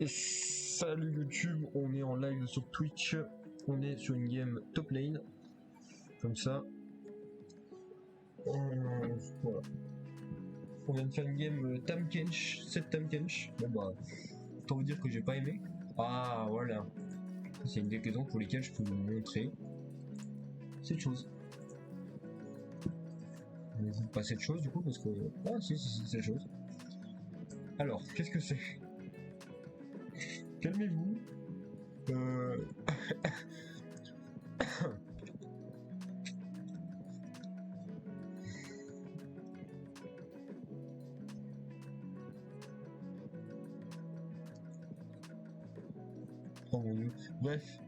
Salut YouTube, on est en live sur Twitch, on est sur une game top lane, comme ça. Voilà. On vient de faire une game Tahm Kench, 7 Tahm Kench. Bon bah, autant vous dire que j'ai pas aimé. Ah voilà, c'est une des raisons pour lesquelles je peux vous montrer cette chose. Pas cette chose du coup parce que... Ah si, c'est cette chose. Alors, qu'est-ce que c'est? Calmez-vous. Oh mon dieu. Bref.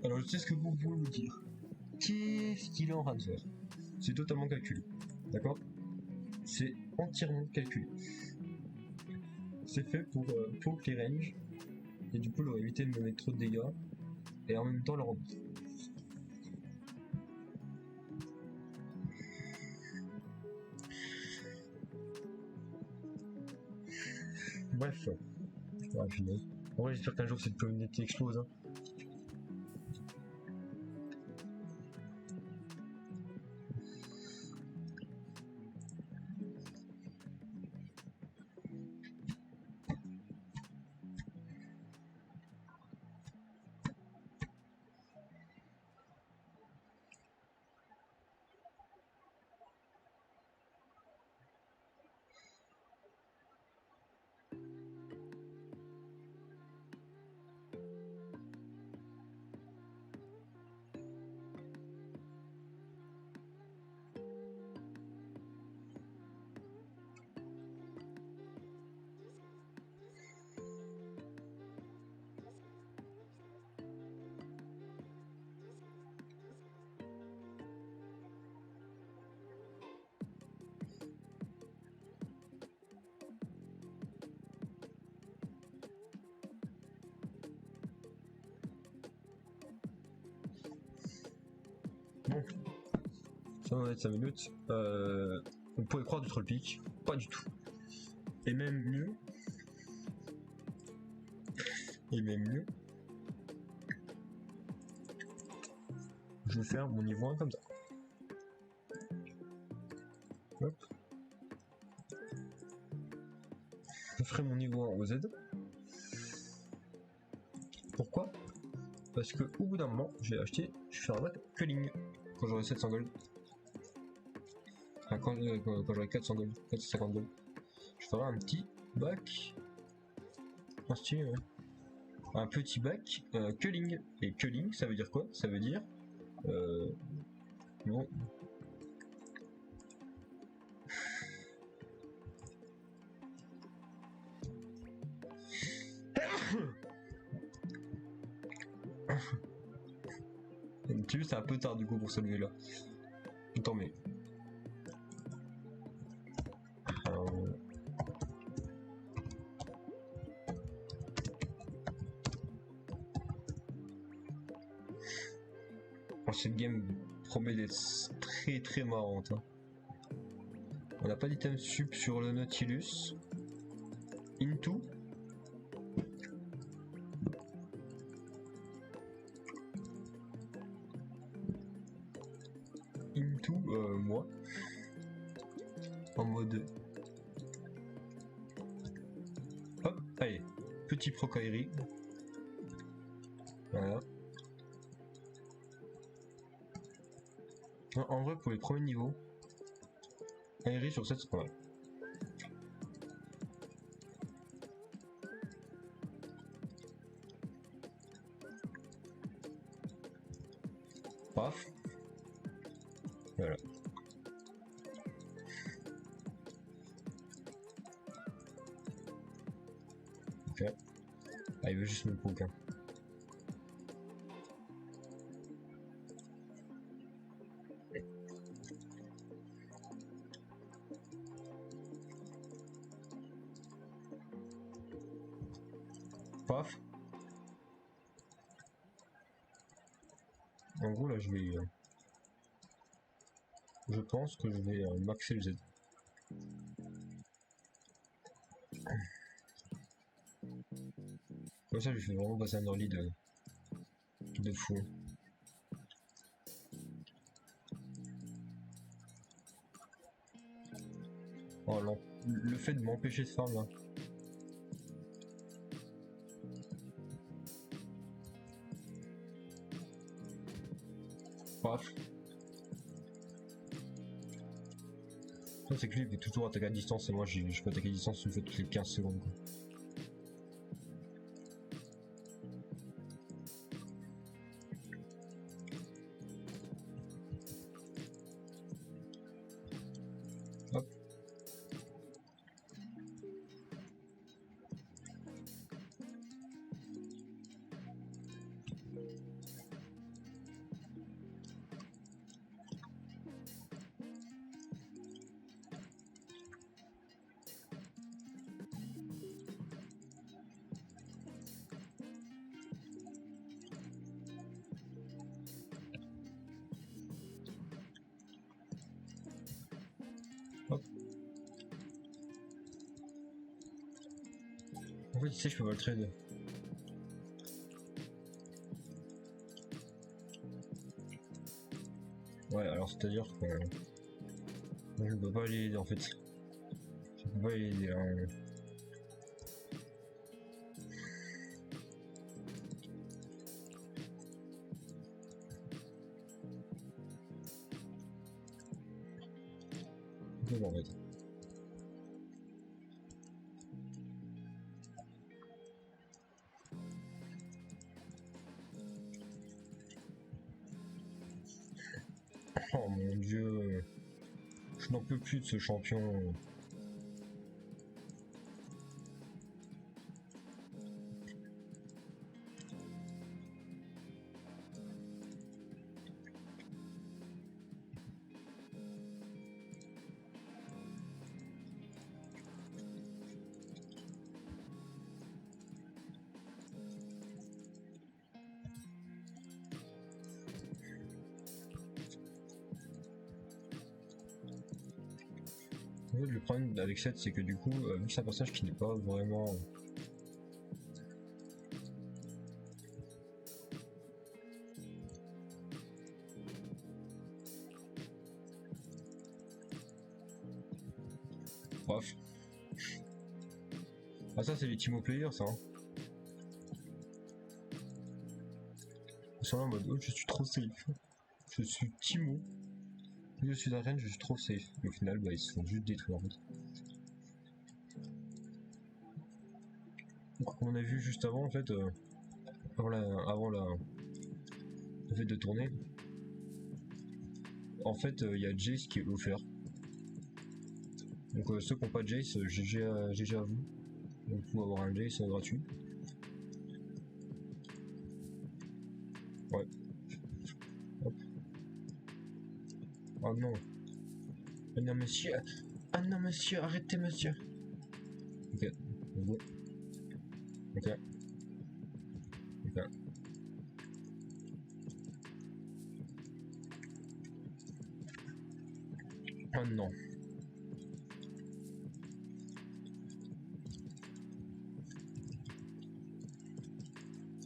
Alors je sais ce que vous pouvez vous dire. Qu'est-ce qu'il est en train de faire? C'est totalement calculé. D'accord? C'est entièrement calculé. C'est fait pour les ranges. Et du coup leur éviter de me mettre trop de dégâts. Et en même temps leur embêter. Bref. Ouais, final. En vrai j'espère qu'un jour cette communauté explose. Hein. Bon, ça va être 5 minutes. On pourrait croire du troll pick, pas du tout. Et même mieux. Je vais faire mon niveau 1 comme ça. Hop. Je ferai mon niveau 1 au Z. Pourquoi? Parce que au bout d'un moment, je vais acheter, je vais faire un bac culling quand j'aurai 700 gold. Enfin, quand j'aurai 400 gold, 450 gold. Je ferai un petit bac. Ouais. Un petit bac culling. Et culling, ça veut dire quoi? Ça veut dire. Bon. Tu vois, c'est un peu tard du coup pour se lever là. Tant mais. Cette game promet d'être très marrante. Hein. On n'a pas d'item sup sur le Nautilus. Into. Moi. En mode. Hop, allez. Petit Prokairi. Voilà. En vrai, pour les premiers niveaux, Aéri sur 7, c'est pas mal. Paf. Voilà. Ok. Ah, il veut juste me poke. Hein. Paf. En gros là je vais je pense que je vais maxer le Z. Comme ça, je fais vraiment passer un early de fou. Oh, le fait de m'empêcher de farm là. Bref. C'est que lui il peut toujours attaquer à distance et moi je peux attaquer à distance une fois toutes les 15 secondes quoi. Hop. Hop. En fait, tu sais, je peux pas le trade. Ouais, alors c'est-à-dire que je ne peux pas les en fait. Je peux pas les en fait. Oh mon dieu, je n'en peux plus de ce champion. En fait, le problème avec cette, c'est que du coup, vu que c'est un personnage qui n'est pas vraiment... Bref. Ah ça c'est les Timo Players ça hein. Ils sont là en mode oh je suis trop safe. Je suis Timo. Je suis un reine, je suis trop safe. Et au final bah ils se font juste détruire en fait. Donc, comme on a vu juste avant en fait, avant le fait de tourner, en fait il y a Jace qui est offert. Donc ceux qui n'ont pas de Jace, GG à vous. Donc vous pouvez avoir un Jace gratuit. Ouais. Hop. Oh non. Oh non monsieur. Ah non monsieur, arrêtez monsieur. Ok. Go. Ok. Ok. Oh non.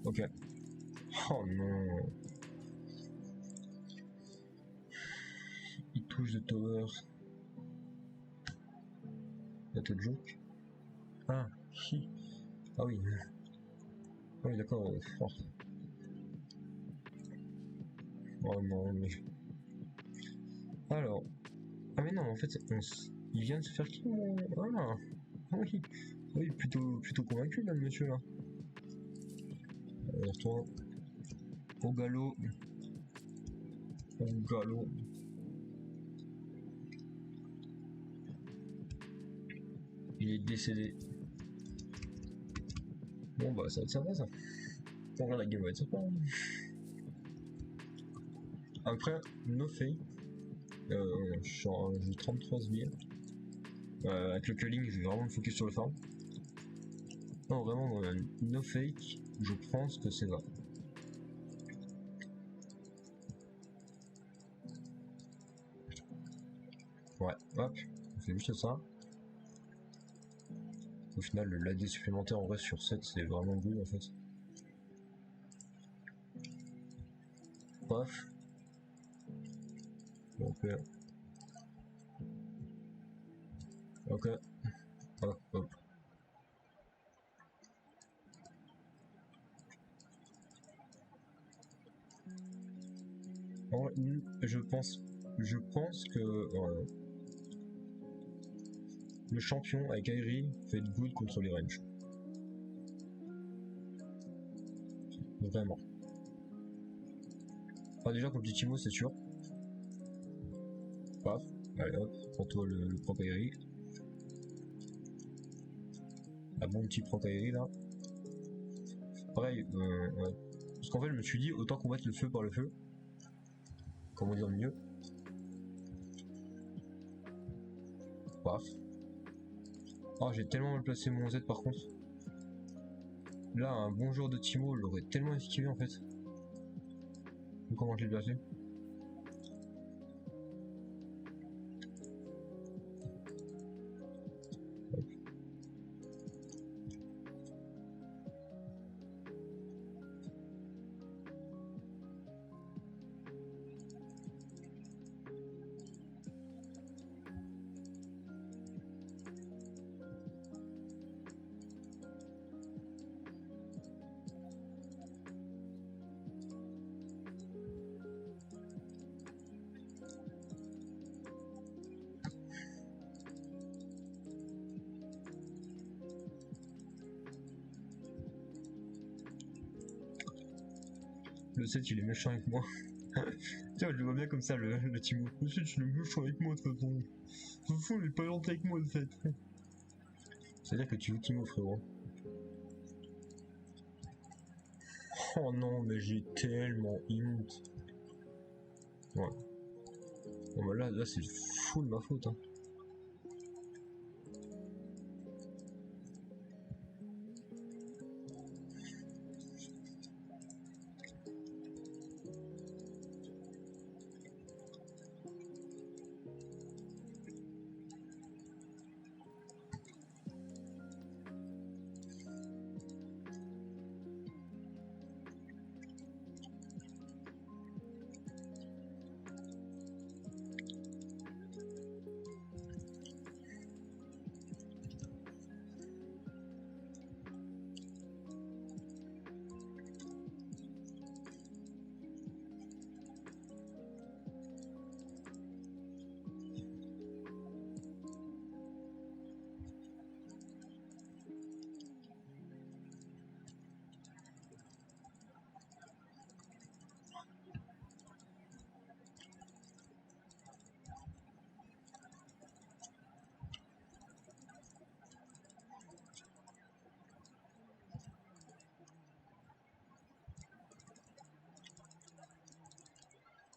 Ok. Oh non. Il touche de tower. Y'a tout le joke. Ah, si. Ah oui. Ah oui, d'accord. Oh. Oh non, mais. Alors. Ah, mais non, en fait, il vient de se faire qui Ah, oui. Oui, plutôt convaincu là, le monsieur là. On retourne au galop. Au galop. Il est décédé. Bon bah ça va être sympa ça. On regarde la game va être sympa. Après, no fake. Je suis en 33 sbires. Avec le culling, je vais vraiment me focus sur le farm. Non vraiment, no fake, je pense que c'est va. Ouais, hop, on fait juste ça. Au final, le l'AD supplémentaire en vrai sur 7 c'est vraiment good en fait. Paf. Ok. Ok. Hop, hop. En vrai, je pense que le champion avec Kairi fait être good contre les ranges. Vraiment. Enfin, déjà contre Timo c'est sûr. Paf. Allez hop, prends-toi le pro Kairi. Un bon petit pro Kairi là. Pareil, ouais. Parce qu'en fait je me suis dit autant combattre le feu par le feu. Comment dire mieux. Paf. Oh j'ai tellement mal placé mon Z par contre. Là un bon joueur de Timo l'aurait tellement esquivé en fait. Comment je l'ai placé? Le 7 il est méchant avec moi. Tiens, je le vois bien comme ça, le Timo. Le 7 il est méchant avec moi de toute façon. De toute façon, il est pas gentil avec moi le 7. C'est-à-dire que tu joues Timo, frérot. Oh non, mais j'ai tellement honte. Ouais. Bon bah là c'est full ma faute. Hein.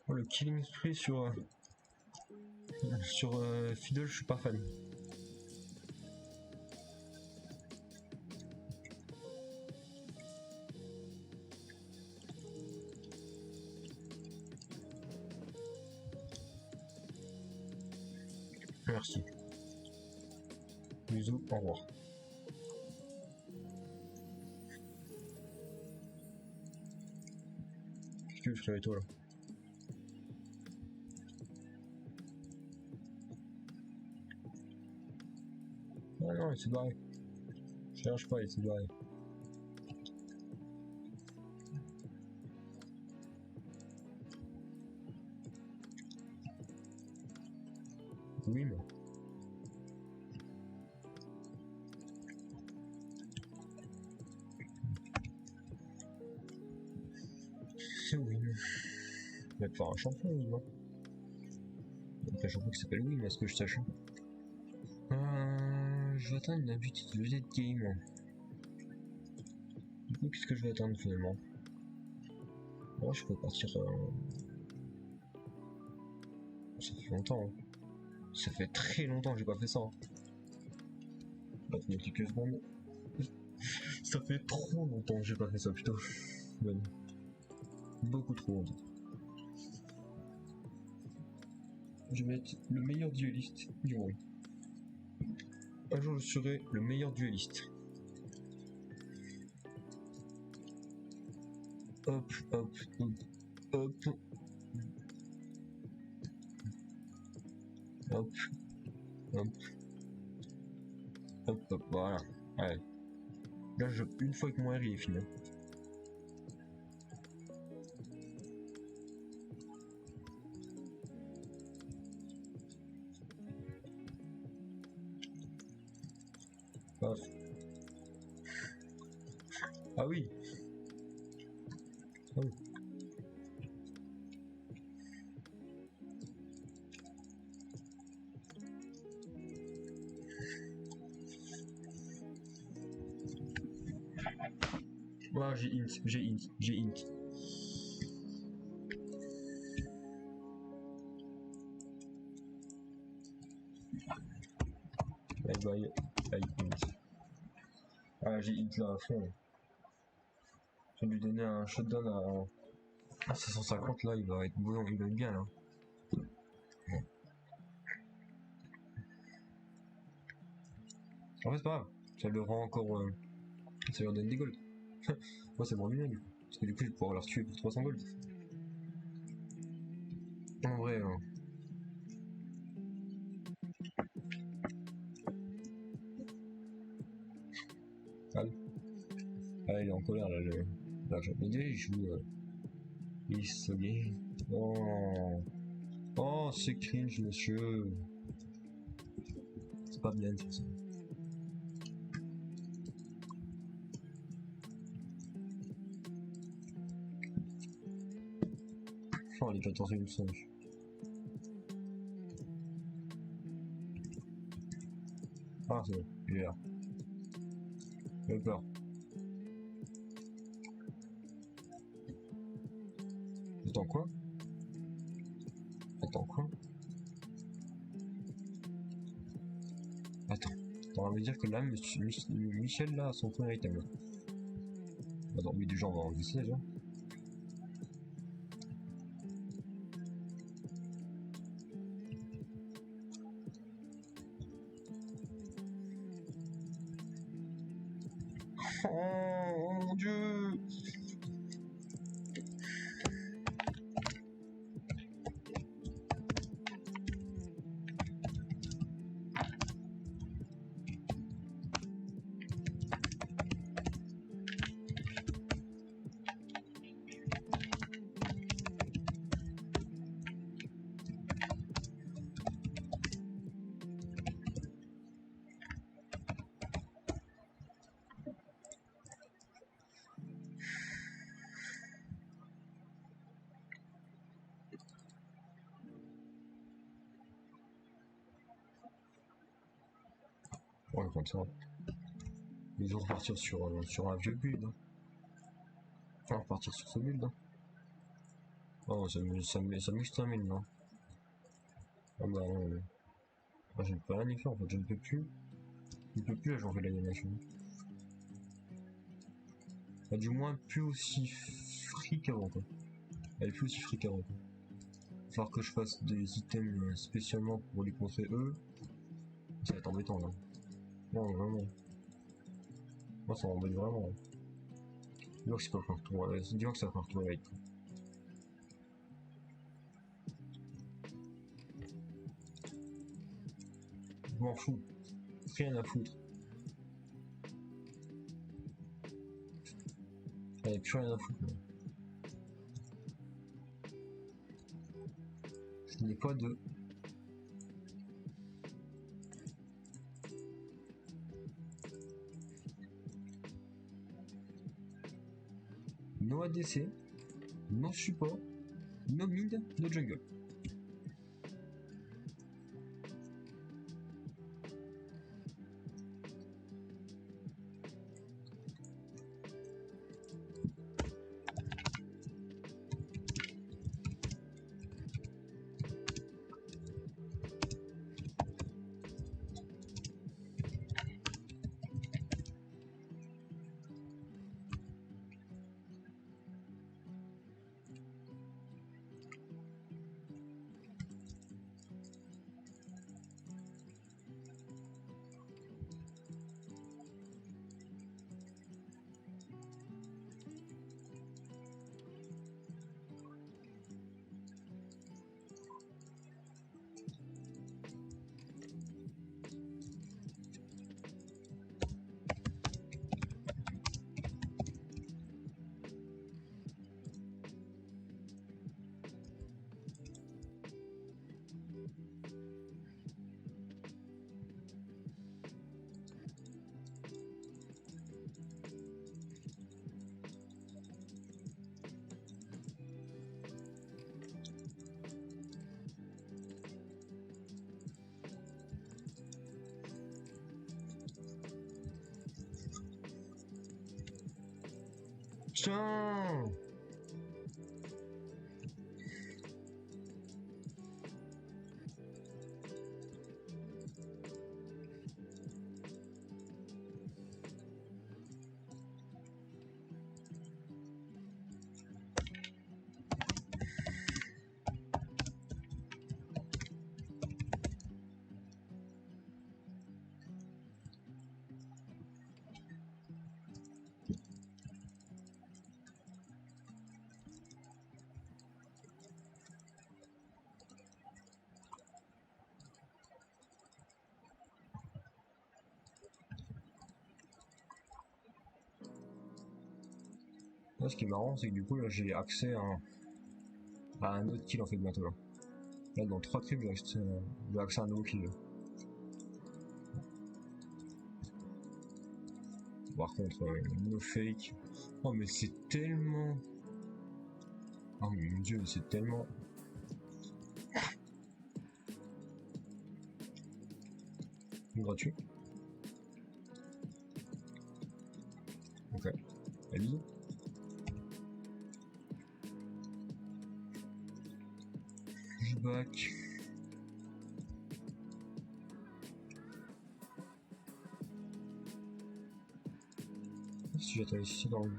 Oh, le killing spree sur Fiddle, je suis pas fan. Merci. Bisous, au revoir. Qu'est-ce que je fais avec toi là? Ah non, il s'est barré. Je cherche pas, il s'est barré. Oui, mais. C'est Wim. Il va te faire un champion, Wim. Donc un champion qui s'appelle Wim, à ce que je sache. Je vais atteindre une habitude de Z game. Du coup, qu'est-ce que je vais atteindre finalement? Moi, je peux partir. Ça fait longtemps. Hein. Ça fait très longtemps que j'ai pas fait ça. Hein. Attendez quelques secondes. Ça fait trop longtemps que j'ai pas fait ça, putain. Ouais. Beaucoup trop longtemps. Je vais mettre le meilleur dueliste du monde. Un jour, je serai le meilleur dueliste. Hop, hop, hop, hop. Hop, hop, hop, hop, voilà. Allez. Là, une fois que mon RI est fini. Paf. Ah oui. Ah oui. Ah, j'ai int. Bye bye, int. Ah, j'ai int là à fond. Je vais lui donner un shutdown à 550 là, il va être bon, il va être bien là. En fait, c'est pas grave, ça leur rend encore. Ça leur donne des gold. Moi, c'est moins bien du coup. Parce que du coup, je vais pouvoir leur tuer pour 300 gold. En vrai, hein. Ah, il est en colère là, le japonais, il joue. Il se gagne. Oh. Oh, c'est cringe, monsieur. C'est pas bien, c'est ça. Oh, il est 14,5. Ah, c'est bon, il est là. J'ai peur. Attends quoi? Attends quoi? Attends. On va me dire que là, Michel là a son premier item. Attends, mais déjà on va enlever ça déjà. Oh mon dieu! Ouais, comme ça. Ils vont repartir sur un vieux build. Hein. Enfin, repartir sur ce build. Hein. Oh, ça m'extermine, non? Ah bah non, moi, je ne peux rien y faire en fait, je ne peux plus. Je ne peux plus agencer l'animation. Bah, du moins, plus aussi free qu'avant quoi. Elle est plus aussi free qu'avant. Il va falloir que je fasse des items spécialement pour les contrer eux. Ça va être embêtant là. Non, vraiment. Moi, ça m'embête vraiment. Dis-moi que c'est pas faire retour. Dis-moi que ça va faire retour avec. Je m'en fous. Rien à foutre. J'en ai plus rien à foutre. Moi. Je n'ai pas de. No ADC, no support, no mid, no jungle. Putain. Là, ce qui est marrant, c'est que du coup, là, j'ai accès à un autre kill en fait bientôt. Là, dans 3 tribus, j'ai accès à un nouveau kill. Par contre, no fake. Oh, mais c'est tellement. Oh mon dieu, mais c'est tellement. Gratuit. Ok. Allez. Je back. Si j'attends ici dans le.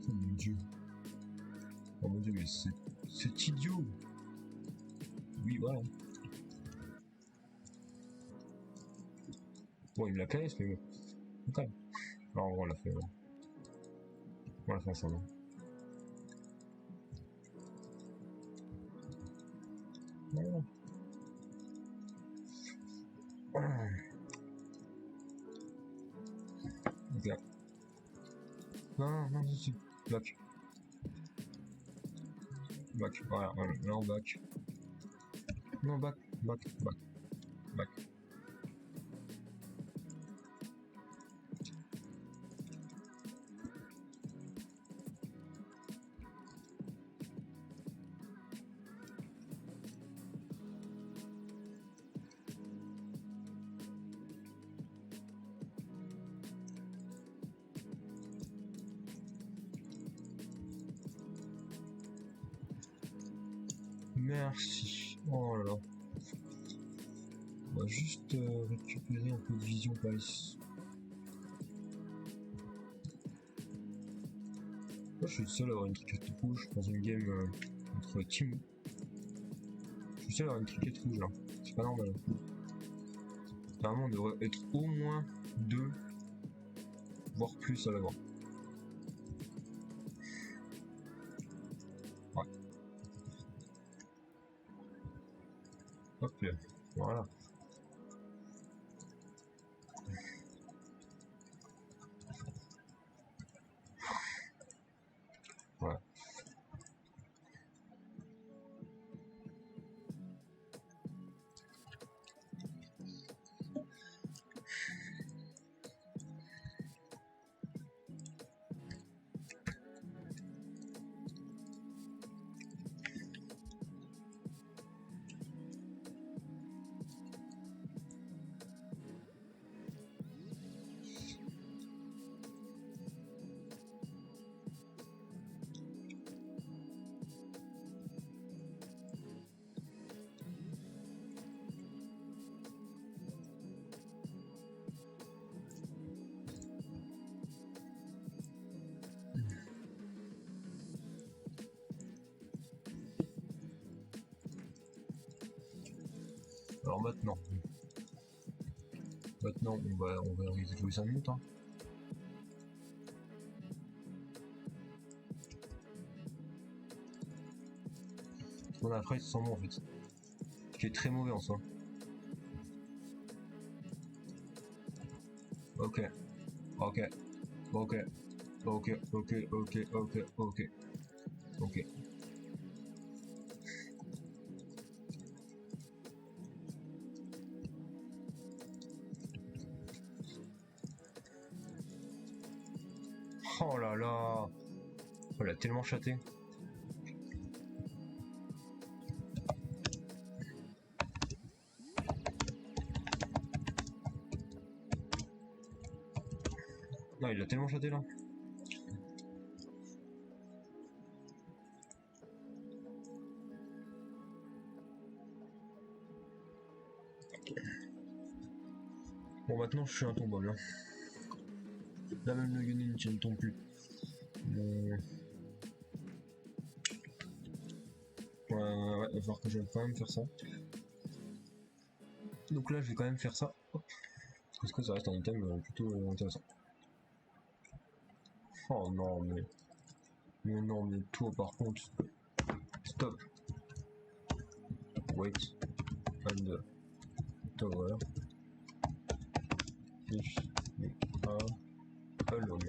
Oh mon dieu. Oh mon dieu, mais c'est idiot. Oui, voilà. Bon, il me la caisse, mais bon. Ok. Alors, on l'a fait. Ouais. On l'a fait ensemble. Voilà. Ok. Non, non, si. Back. Back. Voilà, voilà. Là, on back. Non, back. Back. Back. Back. Merci. Oh là là. On va juste récupérer un peu de vision par ici. Moi, je suis le seul à avoir une triquette rouge dans une game entre team. Je suis le seul à avoir une triquette rouge là. C'est pas normal. Normalement, on devrait être au moins 2, voire plus à l'avoir. Ouais. Hop là. Voilà. Voilà. Alors maintenant, on va jouer 5 minutes. Hein. On a après sans moi en fait. Ce qui est très mauvais en soi. Ok. Ok. Ok. Ok. Ok. Ok. Ok. Ok. Ok. Oh là là. Elle a tellement chaté. il a tellement chaté là. Bon, maintenant je suis intombable. Hein. Là même le Yunin ne tombe plus. Ouais, il va falloir que je vais quand même faire ça. Donc là je vais quand même faire ça. Hop. Parce que ça reste un item plutôt intéressant. Oh non mais... Mais non mais toi par contre... Stop. Wait. And... Tower. Fish. Alone.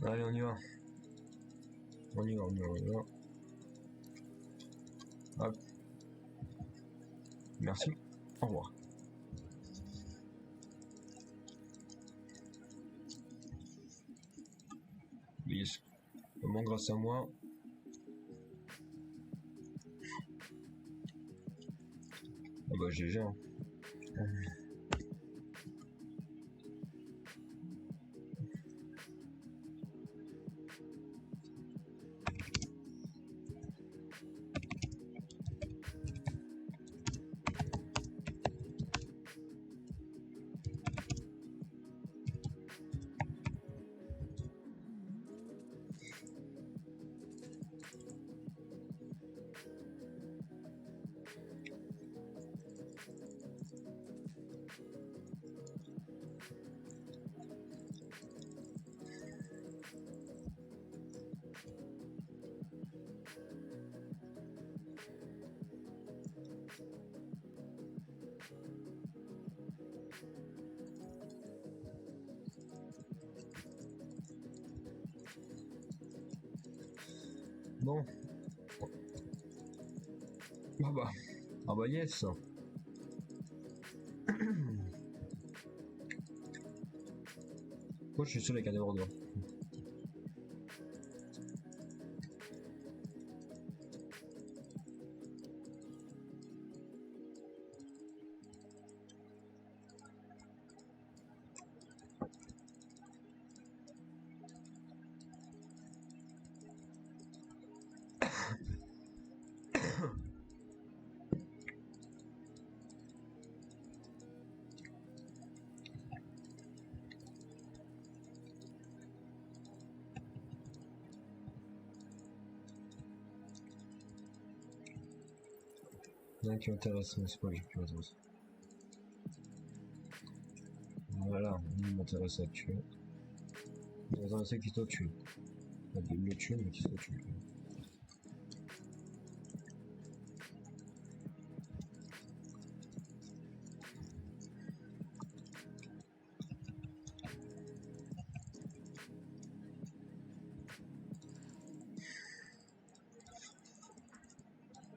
Allez, on y va. On y va, on y va, on y va. Hop. Merci. Au revoir. Yes. Vraiment grâce à moi. Ah bah GG hein. Bon. Ah bah yes. Moi je suis seul avec un débordeur. Rien qui m'intéresse, mais c'est pas que j'ai plus intéressant. Voilà, il m'intéresse à tuer. Il m'intéresse qui soit tué. Pas de le tuer, mais qui soit tué.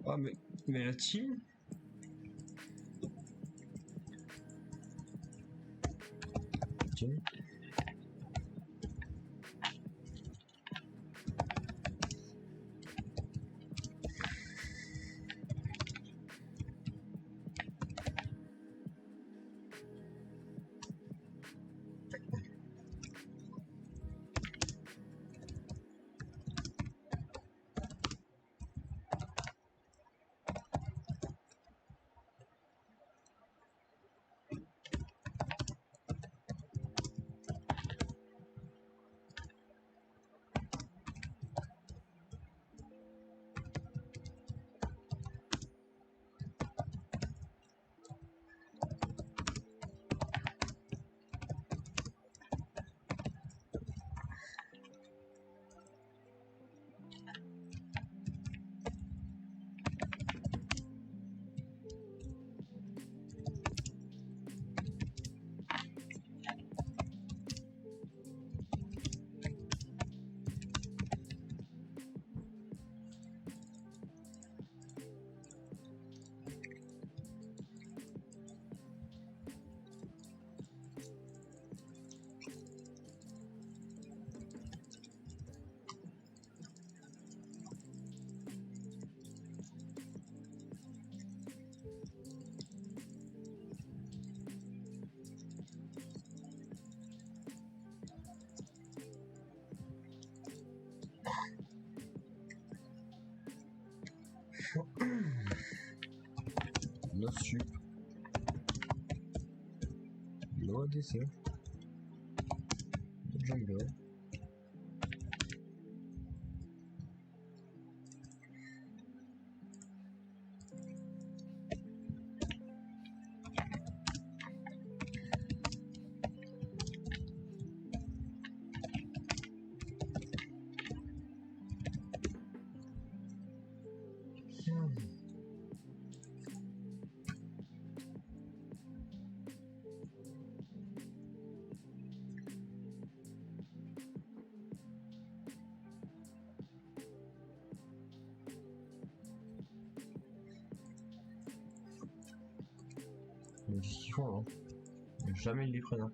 Ah mais la team. Team. No sup. No ADC. No jungle. Ils disent ce qu'ils font, hein. Jamais ils les prennent, hein.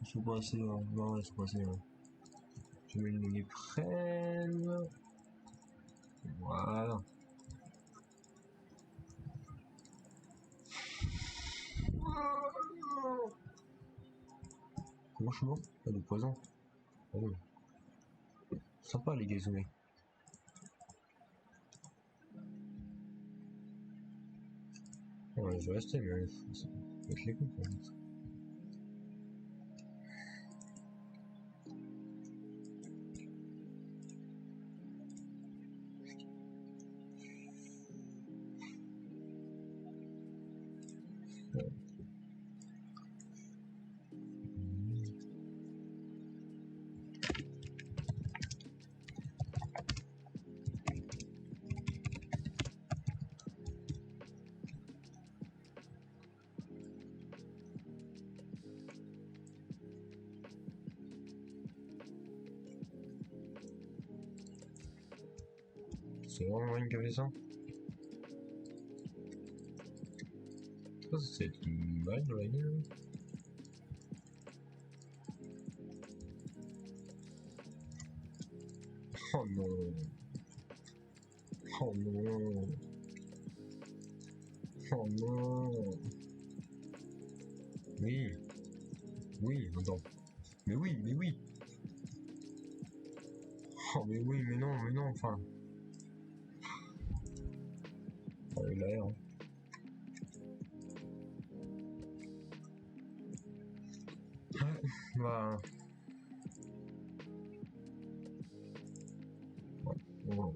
Ils sont pas assez, non, ils sont pas assez, jamais ils les prennent. Voilà. Comment je suis mort? Ah, du poison. Ah oui. Sympa les gazouilles. Ouais, je vais rester, mais faut mettre les coups, en fait. C'est vraiment une qui avait ça? Ça, c'est une balle dans la gueule. Oh non. Oh non. Oh non. Oui. Oui, attends. Mais oui, mais oui. Oh mais oui, mais non, enfin. Oh, il a l'air, hein. Bah. Bon.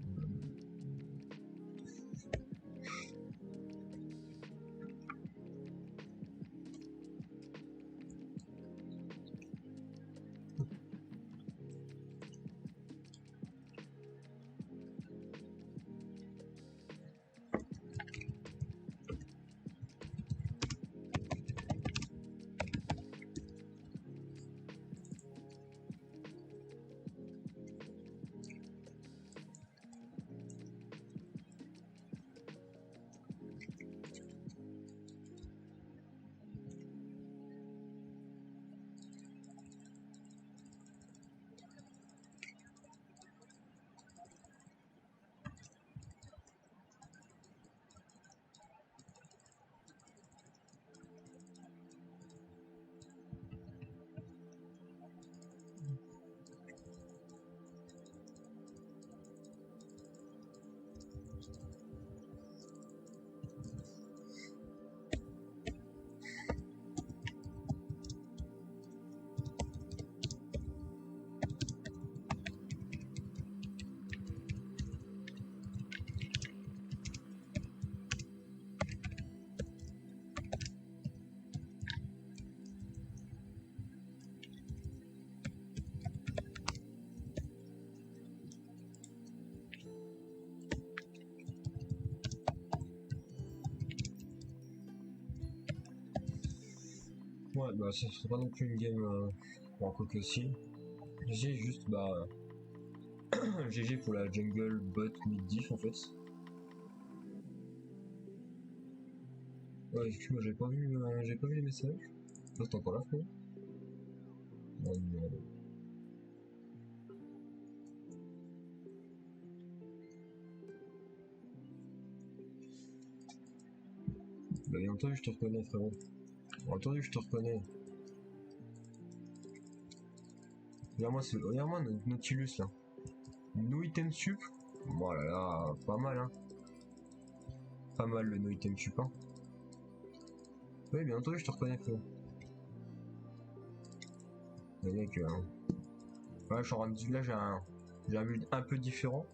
Ouais, bah c'est pas non plus une game. Bon, quoi que si. J'ai juste, bah. GG pour la jungle bot mid diff en fait. Ouais, excuse-moi, j'ai pas vu les messages. Là, t'es encore là, frère? Non, non. Bah, bien entendu, je te reconnais, frérot. Bien entendu, je te reconnais. Regarde-moi notre Nautilus là. No item sup. Voilà, là, pas mal, hein. Pas mal le no item sup, hein. Oui, bien entendu, je te reconnais, frérot. Les mecs, voilà, je suis en train de- là, j'ai un build un peu différent.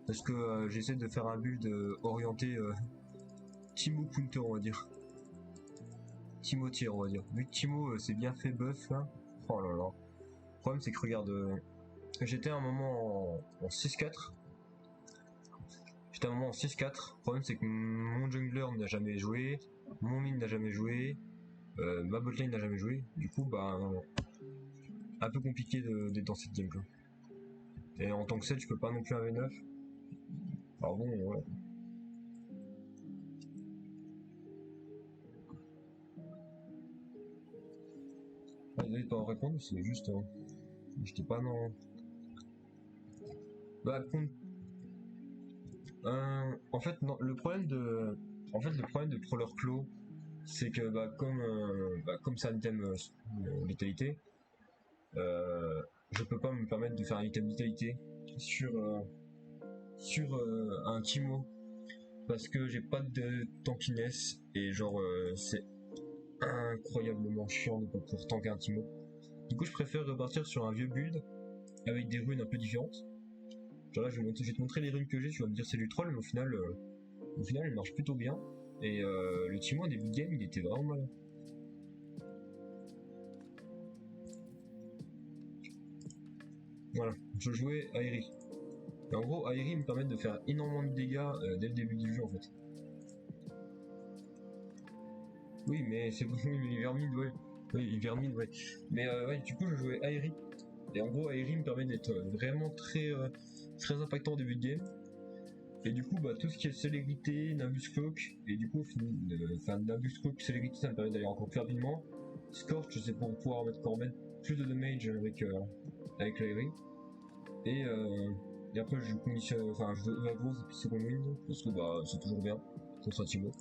Parce que j'essaie de faire un build orienté Timo Counter, on va dire. Timo tier, on va dire. Vu que Timo c'est bien fait buff, là. Oh là là. Le problème, c'est que regarde, j'étais à un moment en 6-4. J'étais à un moment en 6-4. Le problème, c'est que mon jungler n'a jamais joué, mon mid n'a jamais joué, ma botlane n'a jamais joué. Du coup, bah, un peu compliqué d'être dans cette game, quoi. Et en tant que 7, je peux pas non plus un V9. Alors bon, ouais. Ah, désolé de pas en répondre, c'est juste. J'étais pas dans. Bah, en fait, non, le problème de. En fait, le problème de Prowler Claw, c'est que comme c'est un item vitalité, je peux pas me permettre de faire un item vitalité sur, un Timo parce que j'ai pas de tankiness et genre c'est incroyablement chiant de pas pouvoir tanker un Timo. Du coup, je préfère repartir sur un vieux build avec des runes un peu différentes. Genre là, je vais te montrer les runes que j'ai, tu vas me dire c'est du troll, mais au final, il marche plutôt bien. Et le Timo, en début de game, il était vraiment mal. Voilà, je jouais Airi. Et en gros, Airi me permet de faire énormément de dégâts dès le début du jeu en fait. Oui, mais c'est bon, oui, mais Vermine, ouais. Oui, Vermine, ouais. Mais ouais, du coup, je jouais Airi. Et en gros, Airi me permet d'être vraiment très impactant au début de game. Et du coup, bah, tout ce qui est célérité, Nimbus Cloak, et du coup, enfin, Nimbus Cloak, célérité, ça me permet d'aller encore plus rapidement. Scorch, c'est pour pouvoir mettre plus de damage avec l'Airi. Et, euh, et après, je conditionne, enfin, je veux Avos et puis Second Wind, parce que bah, c'est toujours bien contre un Timo.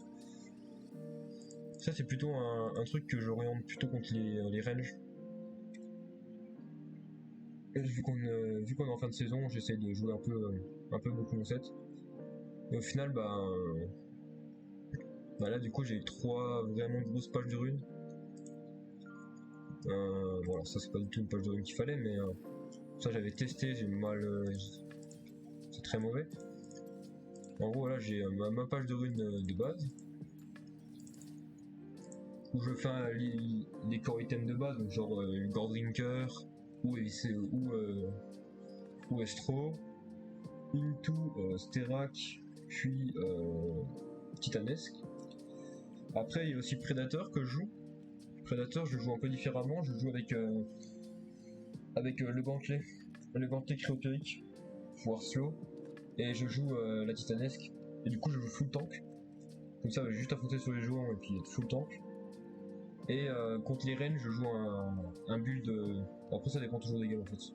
Ça, c'est plutôt un truc que j'oriente plutôt contre les ranges. Et vu qu'on est en fin de saison, j'essaie de jouer un peu beaucoup mon set. Et au final, bah là, du coup, j'ai 3 vraiment grosses pages de runes. Voilà, ça, c'est pas du tout une page de runes qu'il fallait, mais ça, j'avais testé, j'ai mal. C'est très mauvais. En gros, là, j'ai ma page de runes de base. Où je fais les core items de base, donc genre Gordrinker ou Estro, Into, Sterak, puis Titanesque. Après, il y a aussi Predator que je joue. Predator, je joue un peu différemment, je joue avec le gantelet cryopérique, voire slow, et je joue la Titanesque. Et du coup, je joue full tank. Comme ça, juste affronter sur les joueurs et puis être full tank. Et contre les reines, je joue un build. Après, ça dépend toujours des games en fait.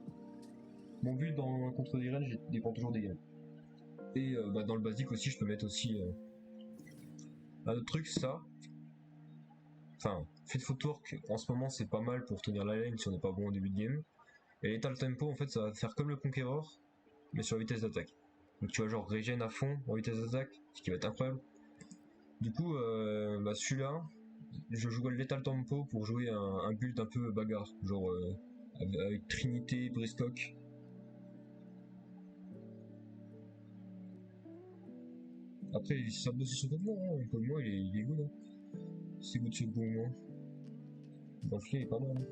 Mon build contre les reines dépend toujours des games. Et bah, dans le basique aussi, je peux mettre aussi un autre truc, ça. Enfin, Fit Footwork en ce moment, c'est pas mal pour tenir la lane si on n'est pas bon au début de game. Et Lethal Tempo, en fait, ça va faire comme le Conqueror, mais sur la vitesse d'attaque. Donc tu vas genre régène à fond en vitesse d'attaque, ce qui va être incroyable. Du coup, bah, celui-là, je joue le Lethal Tempo pour jouer un build un peu bagarre, genre avec Trinité, Briscock. Après, ça bosse sur le moi, hein. Le moi, il est good. Hein. C'est good sur le moi. L'enflé est pas mal. Hein.